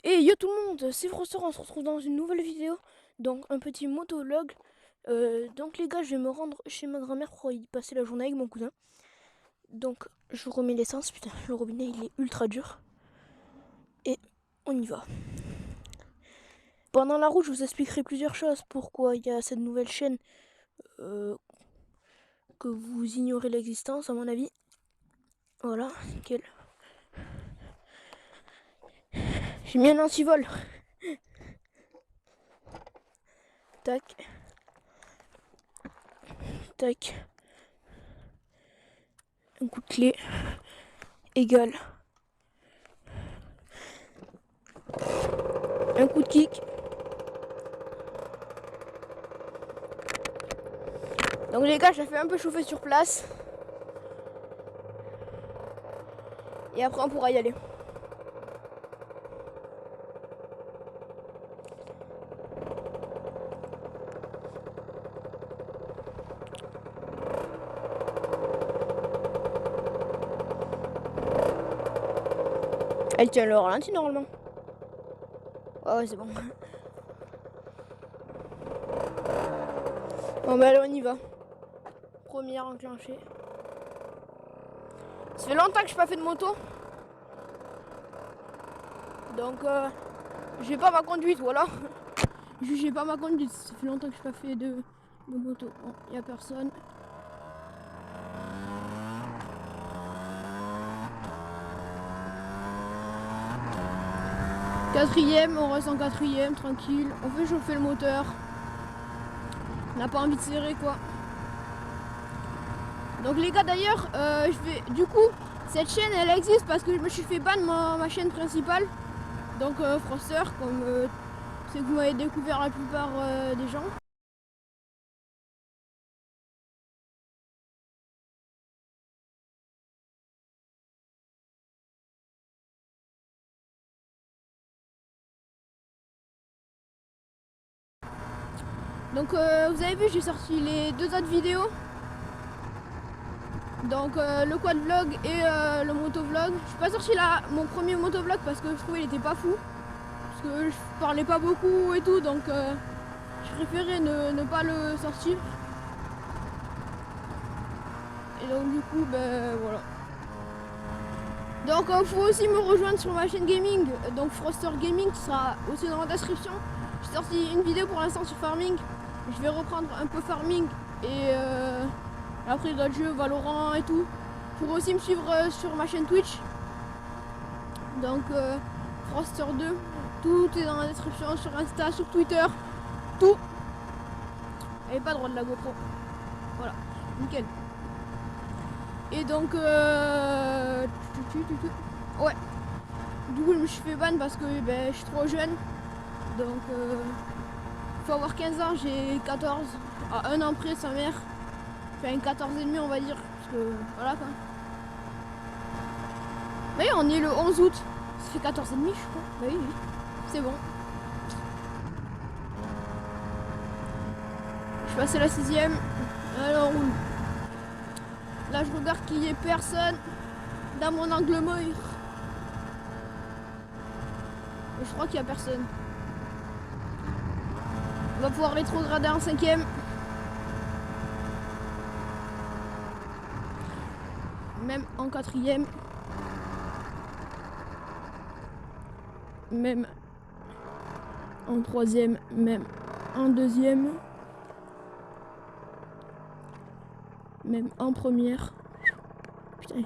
Et yo tout le monde, c'est Froster, on se retrouve dans une nouvelle vidéo, donc un petit motovlog. Donc les gars, je vais me rendre chez ma grand-mère pour y passer la journée avec mon cousin. Donc je remets l'essence, putain, le robinet il est ultra dur. Et on y va. Pendant la route, je vous expliquerai plusieurs choses, pourquoi il y a cette nouvelle chaîne que vous ignorez l'existence à mon avis. Voilà, nickel. J'ai mis un antivol. Tac. Tac. Un coup de clé. Égal. Un coup de kick. Donc les gars, j'ai fait un peu chauffer sur place. Et après on pourra y aller. Elle tient le ralenti normalement. Ah ouais, c'est bon. Bon bah allez, on y va. Première enclenchée. Ça fait longtemps que j'ai pas fait de moto. Donc j'ai pas ma conduite, voilà. Jugez pas ma conduite, ça fait longtemps que j'ai pas fait de moto. Bon, y a personne. Quatrième, on reste en quatrième, tranquille. On fait chauffer le moteur. On n'a pas envie de serrer quoi. Donc les gars d'ailleurs, du coup, cette chaîne elle existe parce que je me suis fait ban ma chaîne principale. Donc Froster, comme c'est que vous m'avez découvert la plupart des gens. Donc vous avez vu, j'ai sorti les deux autres vidéos. Donc le quad vlog et le motovlog. Je suis pas sorti là mon premier motovlog parce que je trouvais il était pas fou. Parce que je parlais pas beaucoup et tout, donc je préférais ne pas le sortir. Et donc du coup ben voilà. Donc faut aussi me rejoindre sur ma chaîne gaming, donc Froster Gaming qui sera aussi dans la description. J'ai sorti une vidéo pour l'instant sur farming. Je vais reprendre un peu farming et après d'autres jeux, Valorant et tout. Pour aussi me suivre sur ma chaîne Twitch. Donc Froster 2. Tout est dans la description, sur Insta, sur Twitter. Tout. Et pas droit de la GoPro. Voilà, nickel. Et donc ouais. Du coup je me suis fait ban parce que ben, je suis trop jeune. Donc faut avoir 15 ans, j'ai 14. À un an près sa mère. Enfin 14 et demi on va dire. Parce que voilà quoi. Mais on est le 11 août. Ça fait 14 et demi je crois. Bah oui, oui. C'est bon. Je suis passé la 6ème. Alors on roule. Là je regarde qu'il n'y ait personne dans mon angle mort. Je crois qu'il n'y a personne. On va pouvoir rétrograder en 5ème. Même en 4ème. Même en 3ème. Même en 2ème. Même en première. Putain.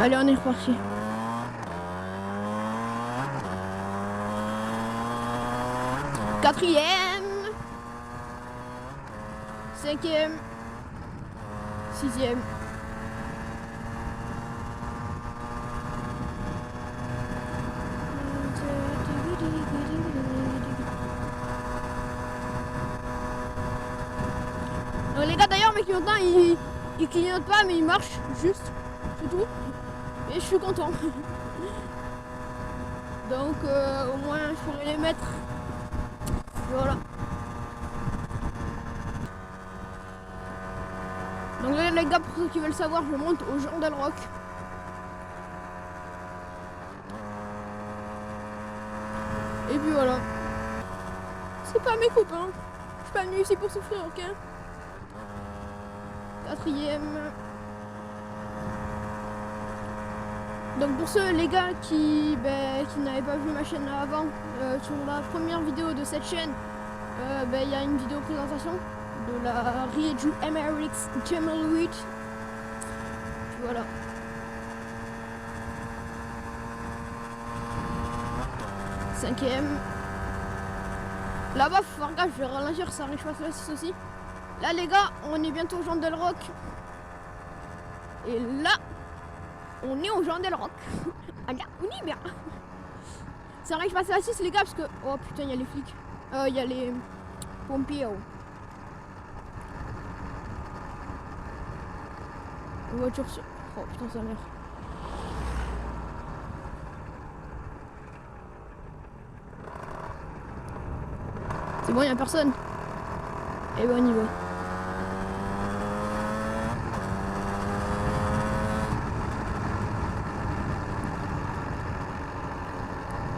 Allez, on est reparti. Quatrième. 5ème. 6ème. Donc les gars d'ailleurs mes clignotants ils clignotent pas mais ils marchent juste, c'est tout. Et je suis content. Donc au moins je pourrais les mettre. Voilà. les gars, pour ceux qui veulent savoir, je monte au Journal Rock. Et puis voilà. C'est pas mes copains. Je suis pas venu ici pour souffrir, ok? 4e. Donc pour ceux les gars qui n'avaient pas vu ma chaîne avant, sur la première vidéo de cette chaîne, il y a une vidéo présentation de la Riju MRX Camel 8. Puis voilà. Cinquième. Là-bas, faut faire gaffe, je vais ralentir, ça arrive pas sur la 6 aussi. Là les gars, on est bientôt au Jean Del Rock. Et là, on est au Jean Del Rock. Ah là, on y est bien. Ça arrive pas sur la 6 les gars, parce que... Oh putain, il y a les flics. Il y a les pompiers. Oh. Voiture sur... Oh putain, ça merde. C'est bon, il n'y a personne. Et ben on y va.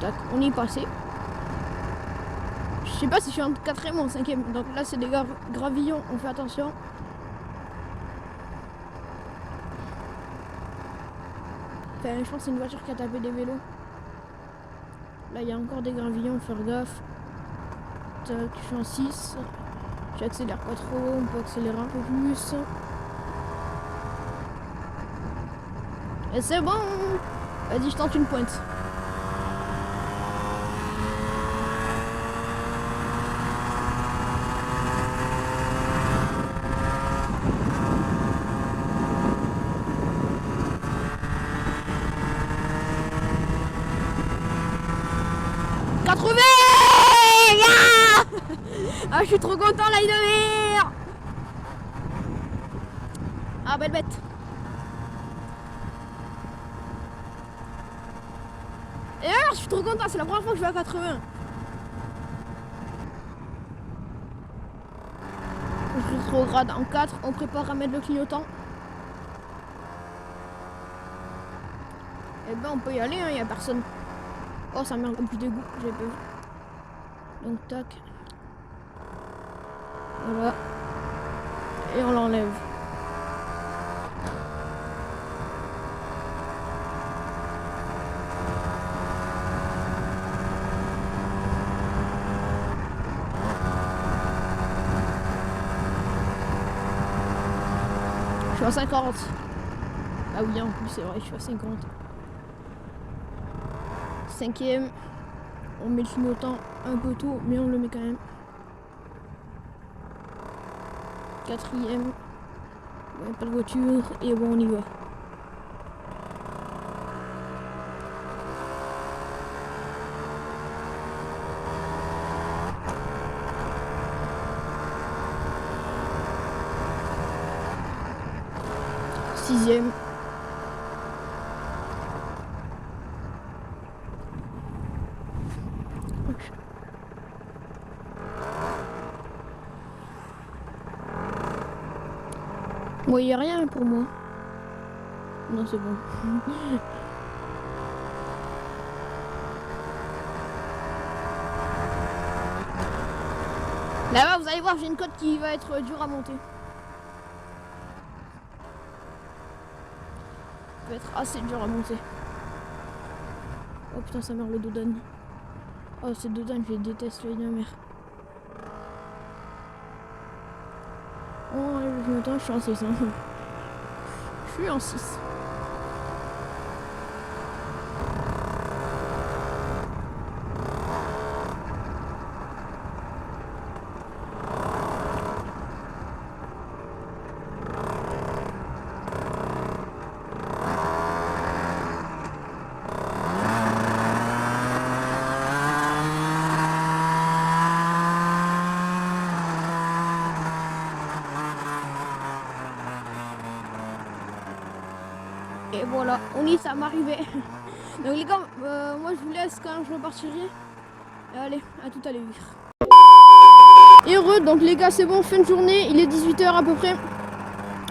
Tac, on y est passé. Je sais pas si je suis en 4e ou en 5e. Donc là c'est des gravillons, on fait attention. Enfin, je pense que c'est une voiture qui a tapé des vélos. Là il y a encore des gravillons, faut faire gaffe. Tac, je suis en 6. J'accélère pas trop, on peut accélérer un peu plus. Et c'est bon. Vas-y, je tente une pointe. Ah, je suis trop content, l'ail de mer. Ah, belle bête. Et alors, je suis trop content, c'est la première fois que je vais à 80. Je rétrograde en 4, on prépare à mettre le clignotant. Et ben, on peut y aller, il n'y a personne. Oh, ça merde, plus dégoût, j'ai peur. Donc, tac. Voilà. Et on l'enlève. Je suis à 50. Ah oui, en plus, c'est vrai, je suis à 50. 5e. On met le clignotant un peu tôt, mais on le met quand même. 4e. Ouais, pas de voiture. Et bon, on y va. Sixième. Bon, il n'y a rien pour moi. Non, c'est bon. Là-bas, vous allez voir, j'ai une côte qui va être dure à monter. Va être assez dur à monter. Oh putain, ça meurt le Dodane. Oh, ces Dodane, je les déteste, les mère. Oh, je suis en 6. Hein. Je suis en 6. Et voilà, on y est, ça m'arrivait. Donc les gars, moi je vous laisse quand je repartirai. Et allez, à tout à l'heure. Et heureux, donc les gars, c'est bon, fin de journée, il est 18 h à peu près.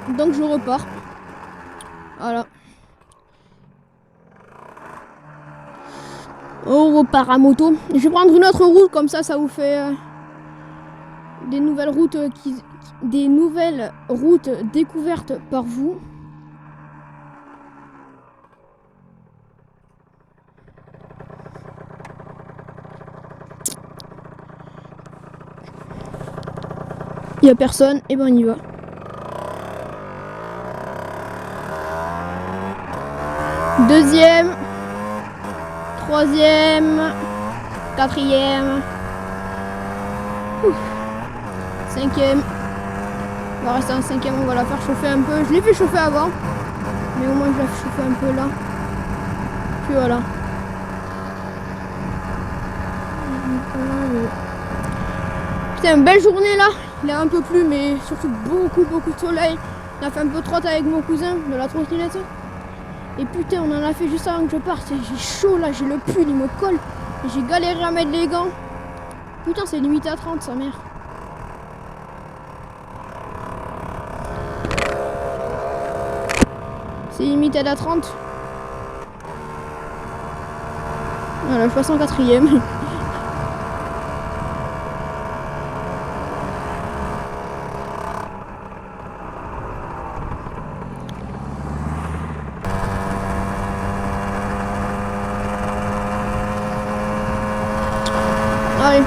Donc je repars. Voilà. On repart à moto. Je vais prendre une autre route, comme ça vous fait des nouvelles routes des nouvelles routes découvertes par vous. Il n'y a personne, et ben on y va. Deuxième, troisième, quatrième, cinquième. On va rester en cinquième, on va la faire chauffer un peu. Je l'ai fait chauffer avant, mais au moins je la fais chauffer un peu là. Puis voilà. Putain, une belle journée là. Il a un peu plu, mais surtout beaucoup de soleil. On a fait un peu de trotte avec mon cousin de la trottinette. Et putain, on en a fait juste avant que je parte. J'ai chaud là, j'ai le pull, il me colle. Et j'ai galéré à mettre les gants. Putain, c'est limité à 30, sa mère. C'est limité à 30. Voilà, je passe en quatrième. Allez.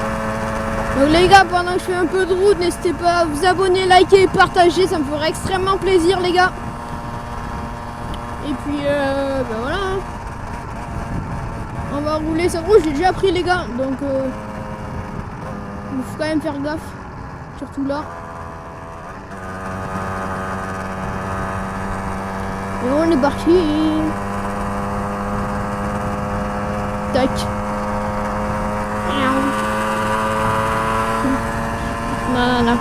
Donc les gars, pendant que je fais un peu de route, n'hésitez pas à vous abonner, liker et partager, ça me ferait extrêmement plaisir les gars. Et puis ben voilà. On va rouler, ça roule, j'ai déjà pris les gars, donc il faut quand même faire gaffe, surtout là. Et on est parti. Tac. Voilà.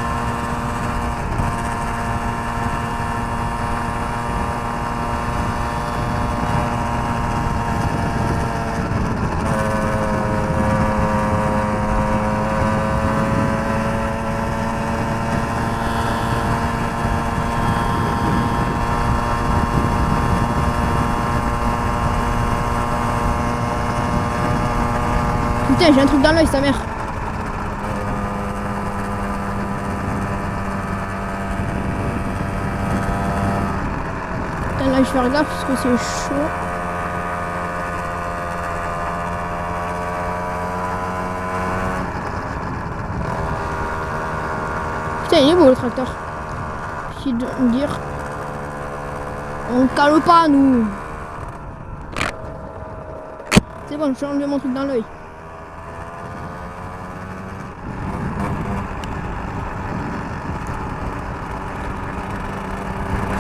Putain, j'ai un truc dans l'œil, sa mère. Putain, là, je vais faire gaffe parce que c'est chaud. Putain, il est beau le tracteur. J'ai de me dire. On cale pas, nous. C'est bon, je vais enlever mon truc dans l'œil.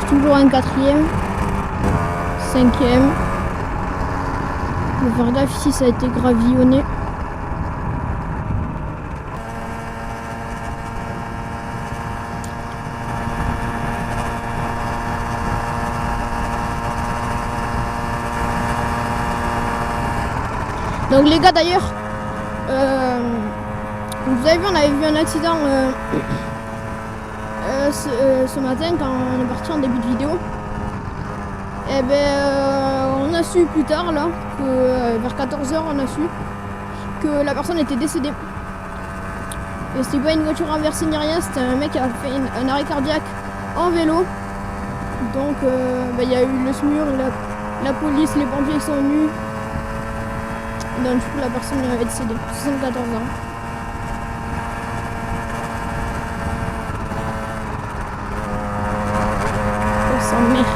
Toujours un quatrième, cinquième. Le Verdaf ici ça a été gravillonné. Donc les gars d'ailleurs, vous avez vu, on avait vu un accident ce matin quand on est parti en début de vidéo. Et ben on a su plus tard là que vers 14 h on a su que la personne était décédée. Et c'était pas une voiture renversée ni rien, c'était un mec qui a fait un arrêt cardiaque en vélo. Donc ben, y a eu le SMUR, la police, les pompiers sont venus. Donc du coup la personne est décédée, 74 ans. Merde,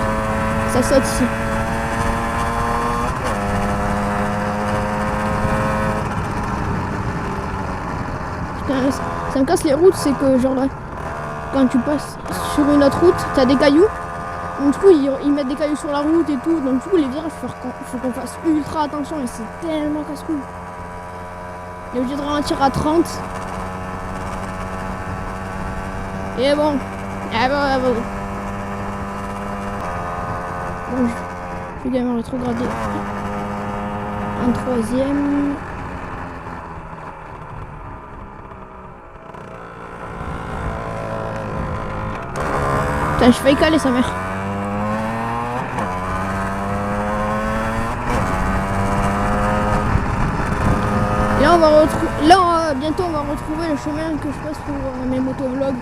ça saute ici. Putain, ça me casse les routes, c'est que genre là, quand tu passes sur une autre route, t'as des cailloux. Donc du coup ils mettent des cailloux sur la route et tout. Donc du coup les virages, faut qu'on fasse ultra attention et c'est tellement casse-couille. Il est obligé de ralentir à 30. Et bon. Bon, je vais quand même rétrograder en troisième. Putain, je failli caler sa mère. Et là, bientôt, on va retrouver le chemin que je passe pour mes motovlogs.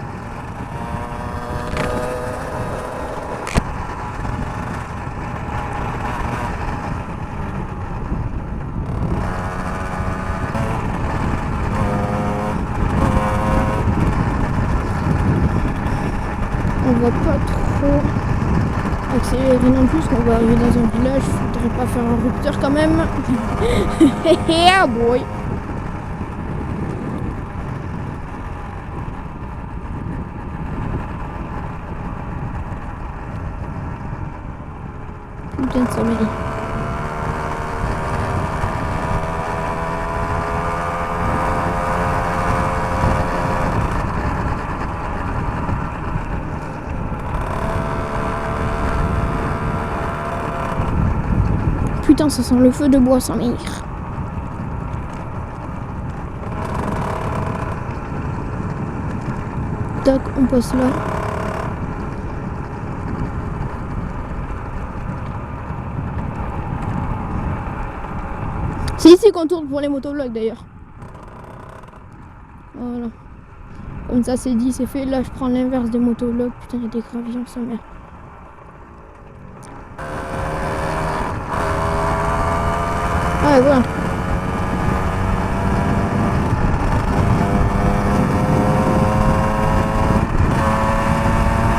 On va pas trop accélérer non plus, qu'on va arriver dans un village. Faudrait pas faire un rupteur quand même. Yeah boy. Putain de sommeil. Putain, ça sent le feu de bois, sa mère. Tac, on passe là. C'est ici qu'on tourne pour les motovlogs d'ailleurs. Voilà. Comme ça c'est dit, c'est fait. Là je prends l'inverse des motovlogs. Putain, il y a des gravillons, sa mère. Ah voilà.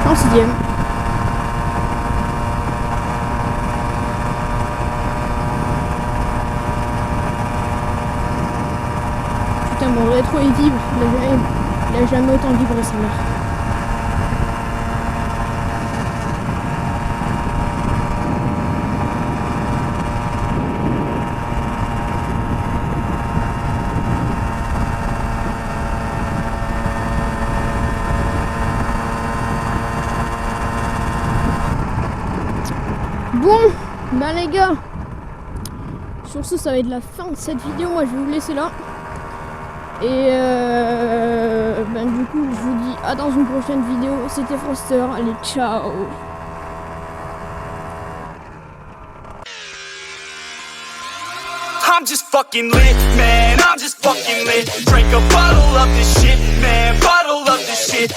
En 6e. Putain, mon rétro il vibre. Il a jamais autant vibré, sa mère. Bon, ben les gars, sur ce, ça va être la fin de cette vidéo. Moi, je vais vous laisser là. Et ben du coup, je vous dis à dans une prochaine vidéo. C'était Froster. Allez, ciao. I'm just fucking lit, man. I'm just fucking lit. Drink a bottle of this shit, man. Bottle of this shit.